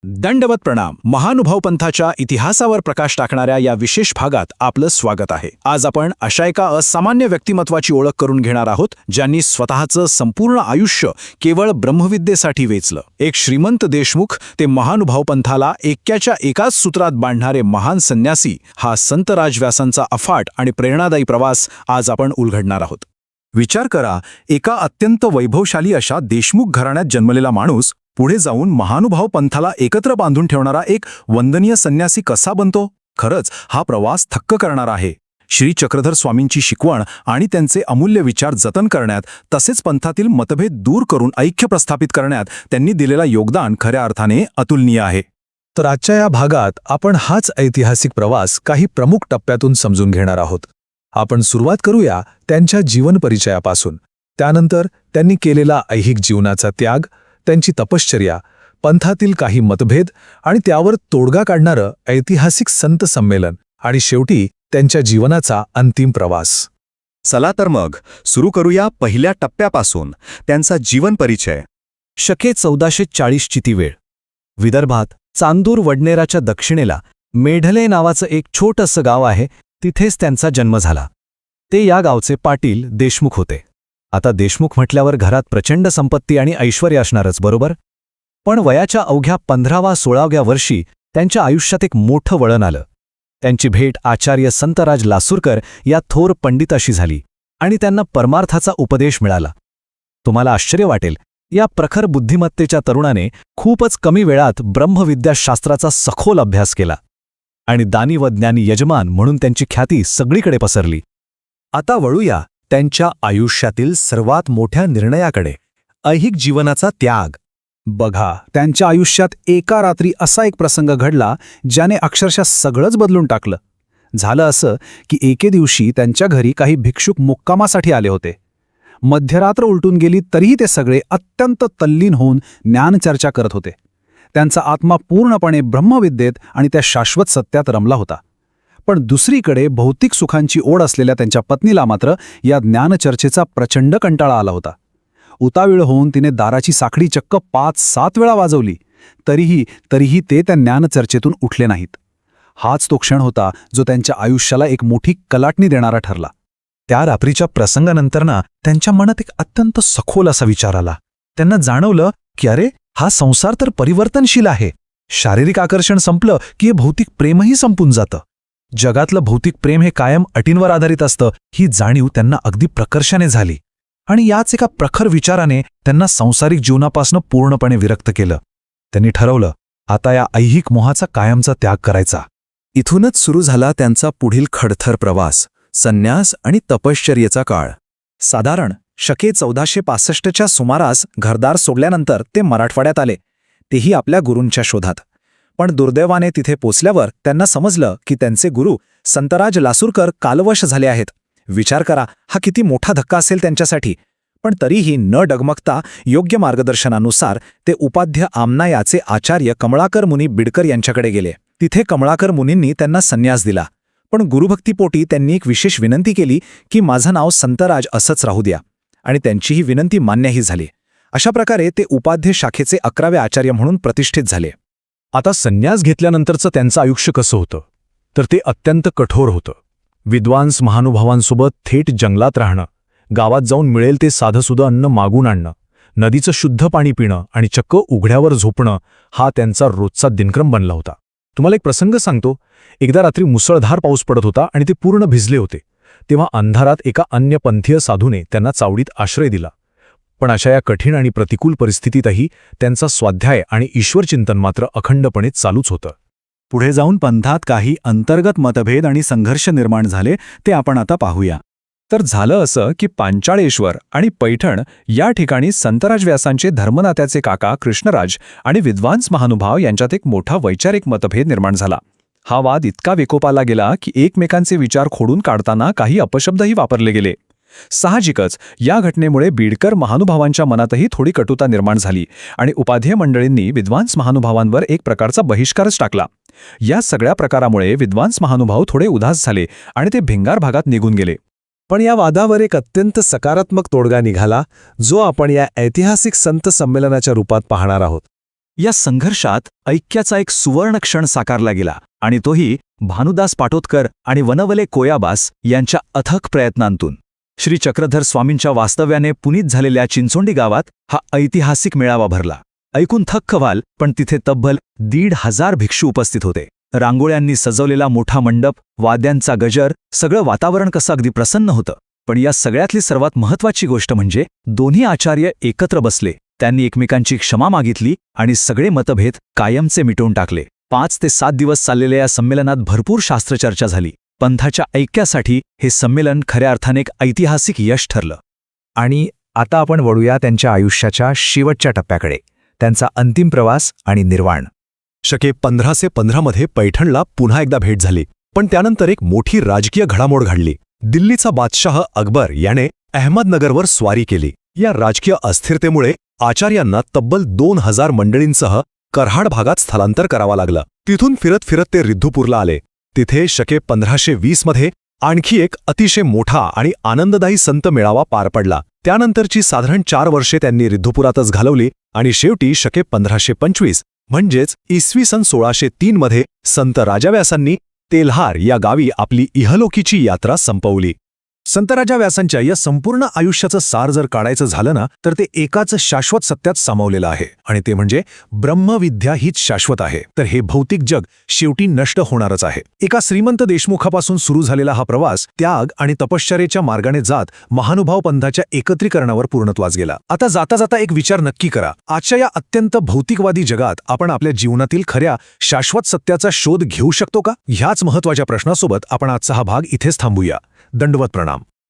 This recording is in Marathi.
दंडवत प्रणाम. महानुभाव पंथाच्या इतिहासावर प्रकाश टाकणाऱ्या या विशेष भागात आपलं स्वागत आहे. आज आपण अशा एका असामान्य व्यक्तिमत्वाची ओळख करून घेणार आहोत ज्यांनी स्वतःचं संपूर्ण आयुष्य केवळ ब्रह्मविद्येसाठी वेचलं. एक श्रीमंत देशमुख ते महानुभाव पंथाला एक्क्याच्या एकाच सूत्रात बांधणारे महान संन्यासी, हा संत राजव्यासांचा अफाट आणि प्रेरणादायी प्रवास आज आपण उलगडणार आहोत. विचार करा, एका अत्यंत वैभवशाली अशा देशमुख घराण्यात जन्मलेला माणूस पुढे जाऊन महानुभाव पंथाला एकत्र बांधून ठेवणारा एक वंदनीय संन्यासी कसा बनतो. खरंच हा प्रवास थक्क करणारा आहे. श्री चक्रधर स्वामींची शिकवण आणि त्यांचे अमूल्य विचार जतन करण्यात, तसेच पंथातील मतभेद दूर करून ऐक्य प्रस्थापित करण्यात त्यांनी दिलेला योगदान खऱ्या अर्थाने अतुलनीय आहे. तर आजच्या या भागात आपण हाच ऐतिहासिक प्रवास काही प्रमुख टप्प्यातून समजून घेणार आहोत. आपण सुरुवात करूया त्यांच्या जीवन परिचयापासून. त्यानंतर त्यांनी केलेला ऐहिक जीवनाचा त्याग, त्यांची तपश्चर्या, पंथातील काही मतभेद आणि त्यावर तोडगा काढणारं ऐतिहासिक संत संमेलन, आणि शेवटी त्यांच्या जीवनाचा अंतिम प्रवास. चला तर मग सुरू करूया पहिल्या टप्प्यापासून, त्यांचा जीवन परिचय. शके 1440 ची ती वेळ. विदर्भात चांदूर वडनेराच्या दक्षिणेला मेढले नावाचं एक छोटंसं गाव आहे. तिथेच त्यांचा जन्म झाला. ते या गावचे पाटील देशमुख होते. आता देशमुख म्हटल्यावर घरात प्रचंड संपत्ती आणि ऐश्वर्य असणारच, बरोबर? पण वयाच्या अवघ्या 15-16व्या वर्षी त्यांच्या आयुष्यात एक मोठं वळण आलं. त्यांची भेट आचार्य संतराज लासूरकर या थोर पंडिताशी झाली आणि त्यांना परमार्थाचा उपदेश मिळाला. तुम्हाला आश्चर्य वाटेल, या प्रखर बुद्धिमत्तेच्या तरुणाने खूपच कमी वेळात ब्रह्मविद्याशास्त्राचा सखोल अभ्यास केला आणि दानी व ज्ञानी यजमान म्हणून त्यांची ख्याती सगळीकडे पसरली. आता वळूया त्यांच्या आयुष्यातील सर्वात मोठ्या निर्णयाकडे, ऐहिक जीवनाचा त्याग. बघा, त्यांच्या आयुष्यात एका रात्री असा एक प्रसंग घडला ज्याने अक्षरशः सगळंच बदलून टाकलं. झालं असं की एके दिवशी त्यांच्या घरी काही भिक्षुक मुक्कामासाठी आले होते. मध्यरात्र उलटून गेली तरीही ते सगळे अत्यंत तल्लीन होऊन ज्ञानचर्चा करत होते. त्यांचा आत्मा पूर्णपणे ब्रह्मविद्येत आणि त्या शाश्वत सत्यात रमला होता. पण दुसरीकडे भौतिक सुखांची ओढ असलेल्या त्यांच्या पत्नीला मात्र या ज्ञानचर्चेचा प्रचंड कंटाळा आला होता. उतावीळ होऊन तिने दाराची साखळी चक्क 5-7 वेळा वाजवली, तरीही ते त्या ज्ञानचर्चेतून उठले नाहीत. हाच तो क्षण होता जो त्यांच्या आयुष्याला एक मोठी कलाटणी देणारा ठरला. त्या रात्रीच्या प्रसंगानंतर त्यांच्या मनात एक अत्यंत सखोल असा विचार आला. त्यांना जाणवलं की अरे, हा संसार तर परिवर्तनशील आहे. शारीरिक आकर्षण संपलं की हे भौतिक प्रेमही संपून जातं. जगातलं भौतिक प्रेम हे कायम अटींवर आधारित असतं, ही जाणीव त्यांना अगदी प्रकर्षाने झाली. आणि याच एका प्रखर विचाराने त्यांना सांसारिक जीवनापासून पूर्णपणे विरक्त केलं. त्यांनी ठरवलं, आता या ऐहिक मोहाचा कायमचा त्याग करायचा. इथूनच सुरू झाला त्यांचा पुढील खडतर प्रवास, संन्यास आणि तपश्चर्येचा काळ. साधारण शके 1465च्या सुमारास घरदार सोडल्यानंतर ते मराठवाड्यात आले, तेही आपल्या गुरूंच्या शोधात. पण दुर्दैवाने तिथे पोचल्यावर त्यांना समजलं की त्यांचे गुरु संतराज लासूरकर कालवश झाले आहेत. विचार करा, हा किती मोठा धक्का असेल त्यांच्यासाठी. पण तरीही न डगमगता योग्य मार्गदर्शनानुसार ते उपाध्य आमनायाचे आचार्य कमळाकर मुनी बिडकर यांच्याकडे गेले. तिथे कमळाकर मुनींनी त्यांना संन्यास दिला. पण गुरुभक्तीपोटी त्यांनी एक विशेष विनंती केली की माझं नाव संतराज असंच राहू द्या, आणि त्यांची ही विनंती मान्यही झाली. अशा प्रकारे ते उपाध्य शाखेचे 11वे आचार्य म्हणून प्रतिष्ठित झाले. आता संन्यास घेतल्यानंतरचं त्यांचं आयुष्य कसं होतं, तर ते अत्यंत कठोर होतं. विद्वांस महानुभावांसोबत थेट जंगलात राहणं, गावात जाऊन मिळेल ते साधंसुधं अन्न मागून आणणं, नदीचं शुद्ध पाणी पिणं आणि चक्क उघड्यावर झोपणं, हा त्यांचा रोजचा दिनक्रम बनला होता. तुम्हाला एक प्रसंग सांगतो. एकदा रात्री मुसळधार पाऊस पडत होता आणि ते पूर्ण भिजले होते. तेव्हा अंधारात एका अन्य पंथीय साधूने त्यांना चावडीत आश्रय दिला. पण अशा या कठीण आणि प्रतिकूल परिस्थितीतही त्यांचा स्वाध्याय आणि ईश्वरचिंतन मात्र अखंडपणे चालूच होतं. पुढे जाऊन पंथात काही अंतर्गत मतभेद आणि संघर्ष निर्माण झाले, ते आपण आता पाहूया. तर झालं असं की पांचाळेश्वर आणि पैठण या ठिकाणी संतराज व्यासांचे धर्मनात्याचे काका कृष्णराज आणि विद्वांस महानुभाव यांच्यात एक मोठा वैचारिक मतभेद निर्माण झाला. हा वाद इतका विकोपाला गेला की एकमेकांचे विचार खोडून काढताना काही अपशब्दही वापरले गेले. साहजिकच या घटनेमुळे बिडकर महानुभावांच्या मनातही थोडी कटुता निर्माण झाली आणि उपाध्याय मंडळींनी विद्वांस महानुभावांवर एक प्रकारचा बहिष्कारच टाकला. या सगळ्या प्रकारामुळे विद्वांस महानुभाव थोडे उदास झाले आणि ते भिंगार भागात निघून गेले. पण या वादावर एक अत्यंत सकारात्मक तोडगा निघाला, जो आपण या ऐतिहासिक संत संमेलनाच्या रूपात पाहणार आहोत. या संघर्षात ऐक्याचा एक सुवर्ण क्षण साकारला गेला आणि तोही भानुदास पाटोदकर आणि वनवले कोयाबास यांच्या अथक प्रयत्नांतून. श्री चक्रधर स्वामींच्या वास्तव्याने पुनीत झालेल्या चिंचोंडी गावात हा ऐतिहासिक मेळावा भरला. ऐकून थक्क व्हाल, पण तिथे तब्बल 1,500 भिक्षू उपस्थित होते. रांगोळ्यांनी सजवलेला मोठा मंडप, वाद्यांचा गजर, सगळं वातावरण कसं अगदी प्रसन्न होतं. पण या सगळ्यातली सर्वात महत्त्वाची गोष्ट म्हणजे दोन्ही आचार्य एकत्र बसले. त्यांनी एकमेकांची क्षमा मागितली आणि सगळे मतभेद कायमचे मिटवून टाकले. 5 ते 7 दिवस चाललेल्या या संमेलनात भरपूर शास्त्रचर्चा झाली. पंथाच्या ऐक्यासाठी हे संमेलन खऱ्या अर्थाने एक ऐतिहासिक यश ठरलं. आणि आता आपण वळूया त्यांच्या आयुष्याच्या शेवटच्या टप्प्याकडे, त्यांचा अंतिम प्रवास आणि निर्वाण. शके 1515 मध्ये पैठणला पुन्हा एकदा भेट झाली, पण त्यानंतर एक मोठी राजकीय घडामोड घडली. दिल्लीचा बादशाह अकबर याने अहमदनगरवर स्वारी केली. या राजकीय अस्थिरतेमुळे आचार्यांना तब्बल 2000 मंडळींसह कराड भागात स्थलांतर करावं लागलं. तिथून फिरत फिरत ते रिद्धूपूरला आले. तिथे शके 1520 मध्ये आणखी एक अतिशय मोठा आणि आनंददायी संत मेळावा पार पडला. त्यानंतरची साधारण 4 वर्षे त्यांनी रिद्धूपुरातच घालवली आणि शेवटी शके 1525 म्हणजेच इसवी सन 1603 मध्ये संत राजाव्यासांनी तेल्हार या गावी आपली इहलोकीची यात्रा संपवली. संत राजा व्यासांच्या या संपूर्ण आयुष्याचं सार जर काढायचं झालं ना, तर ते एकाच शाश्वत सत्यात सामावलेलं आहे, आणि ते म्हणजे ब्रह्मविद्या हीच शाश्वत आहे. तर हे भौतिक जग शेवटी नष्ट होणारच आहे. एका श्रीमंत देशमुखापासून सुरू झालेला हा प्रवास त्याग आणि तपश्चर्येच्या मार्गाने जात महानुभाव पंथाच्या एकत्रीकरणावर पूर्णत्वास गेला. आता जाता जाता एक विचार नक्की करा. आजच्या या अत्यंत भौतिकवादी जगात आपण आपल्या जीवनातील खऱ्या शाश्वत सत्याचा शोध घेऊ शकतो का? ह्याच महत्त्वाच्या प्रश्नासोबत आपण आजचा हा भाग इथेच थांबूया. दंडवत प्रणाम.